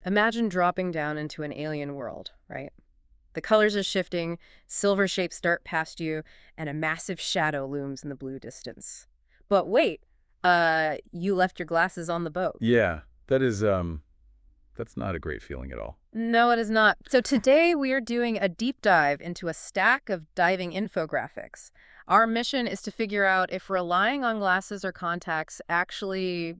Imagine dropping down into an alien world, right? The colors are shifting, silver shapes dart past you, and a massive shadow looms in the blue distance. But wait, you left your glasses on the boat. Yeah, that's not a great feeling at all. No, it is not. So today we are doing a deep dive into a stack of diving infographics. Our mission is to figure out if relying on glasses or contacts actually,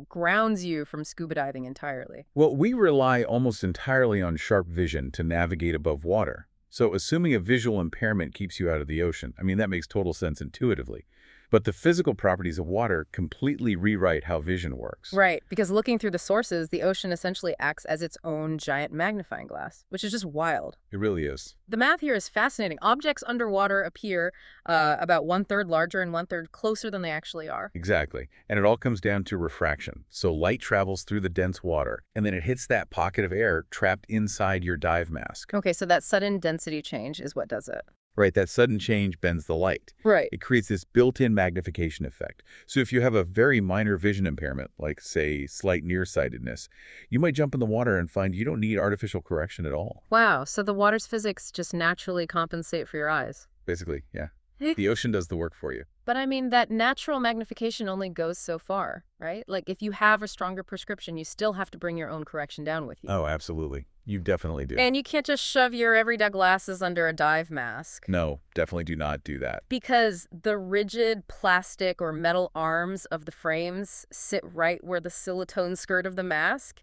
grounds you from scuba diving entirely. Well, we rely almost entirely on sharp vision to navigate above water. So assuming a visual impairment keeps you out of the ocean, I mean, that makes total sense intuitively. But the physical properties of water completely rewrite how vision works. Right, because looking through the sources, the ocean essentially acts as its own giant magnifying glass, which is just wild. It really is. The math here is fascinating. Objects underwater appear about one-third larger and one-third closer than they actually are. Exactly. And it all comes down to refraction. So light travels through the dense water, and then it hits that pocket of air trapped inside your dive mask. Okay, so that sudden density change is what does it. Right, that sudden change bends the light. Right. It creates this built-in magnification effect. So if you have a very minor vision impairment, like, say, slight nearsightedness, you might jump in the water and find you don't need artificial correction at all. Wow, so the water's physics just naturally compensate for your eyes. Basically, yeah. The ocean does the work for you. But I mean, that natural magnification only goes so far, right? Like, if you have a stronger prescription, you still have to bring your own correction down with you. Oh, absolutely. You definitely do. And you can't just shove your everyday glasses under a dive mask. No, definitely do not do that. Because the rigid plastic or metal arms of the frames sit right where the silicone skirt of the mask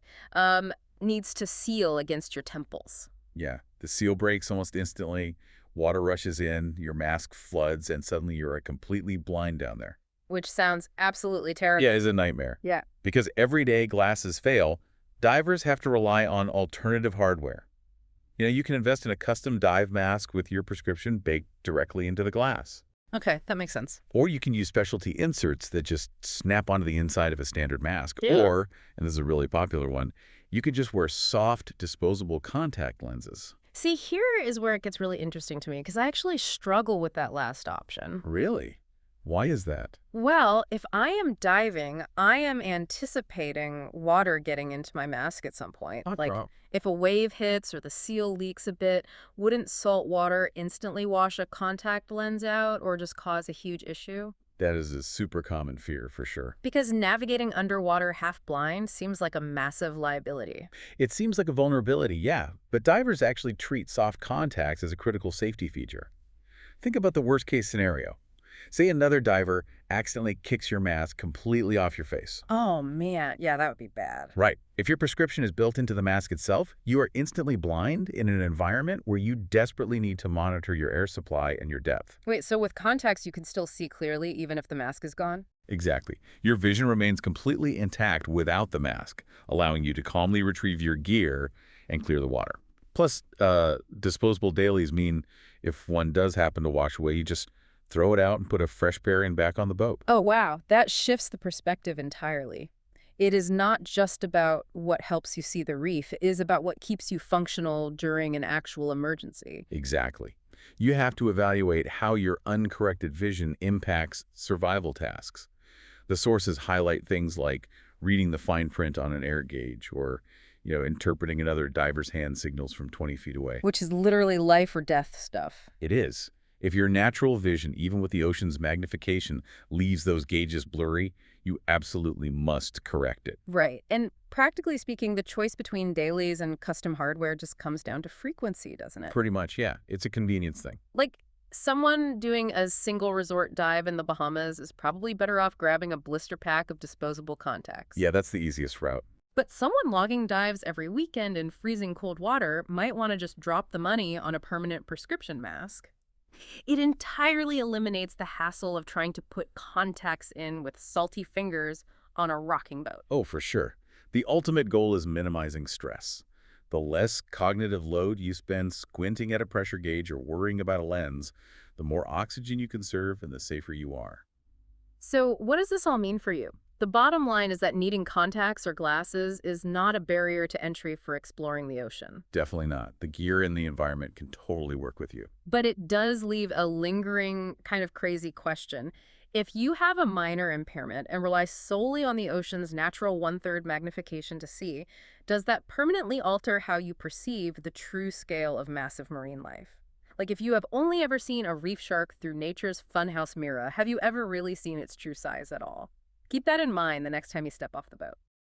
needs to seal against your temples. Yeah, the seal breaks almost instantly. Water rushes in, your mask floods, and suddenly you're completely blind down there. Which sounds absolutely terrible. Yeah, it's a nightmare. Yeah. Because everyday glasses fail, divers have to rely on alternative hardware. You can invest in a custom dive mask with your prescription baked directly into the glass. Okay, that makes sense. Or you can use specialty inserts that just snap onto the inside of a standard mask. Yeah. Or, and this is a really popular one, you could just wear soft, disposable contact lenses. See, here is where it gets really interesting to me, because I actually struggle with that last option. Really? Why is that? Well, if I am diving, I am anticipating water getting into my mask at some point. Not Like, prob- if a wave hits or the seal leaks a bit, wouldn't salt water instantly wash a contact lens out or just cause a huge issue? That is a super common fear, for sure. Because navigating underwater half-blind seems like a massive liability. It seems like a vulnerability, yeah, but divers actually treat soft contacts as a critical safety feature. Think about the worst-case scenario. Say another diver accidentally kicks your mask completely off your face. Oh, man. Yeah, that would be bad. Right. If your prescription is built into the mask itself, you are instantly blind in an environment where you desperately need to monitor your air supply and your depth. Wait, so with contacts, you can still see clearly even if the mask is gone? Exactly. Your vision remains completely intact without the mask, allowing you to calmly retrieve your gear and clear the water. Plus, disposable dailies mean if one does happen to wash away, you just throw it out and put a fresh pair in back on the boat. Oh, wow. That shifts the perspective entirely. It is not just about what helps you see the reef. It is about what keeps you functional during an actual emergency. Exactly. You have to evaluate how your uncorrected vision impacts survival tasks. The sources highlight things like reading the fine print on an air gauge or, interpreting another diver's hand signals from 20 feet away. Which is literally life or death stuff. It is. If your natural vision, even with the ocean's magnification, leaves those gauges blurry, you absolutely must correct it. Right. And practically speaking, the choice between dailies and custom hardware just comes down to frequency, doesn't it? Pretty much, yeah. It's a convenience thing. Like, someone doing a single resort dive in the Bahamas is probably better off grabbing a blister pack of disposable contacts. Yeah, that's the easiest route. But someone logging dives every weekend in freezing cold water might want to just drop the money on a permanent prescription mask. It entirely eliminates the hassle of trying to put contacts in with salty fingers on a rocking boat. Oh, for sure. The ultimate goal is minimizing stress. The less cognitive load you spend squinting at a pressure gauge or worrying about a lens, the more oxygen you conserve and the safer you are. So what does this all mean for you? The bottom line is that needing contacts or glasses is not a barrier to entry for exploring the ocean. Definitely not. The gear and the environment can totally work with you. But it does leave a lingering, kind of crazy question. If you have a minor impairment and rely solely on the ocean's natural one-third magnification to see, does that permanently alter how you perceive the true scale of massive marine life? Like if you have only ever seen a reef shark through nature's funhouse mirror, have you ever really seen its true size at all? Keep that in mind the next time you step off the boat.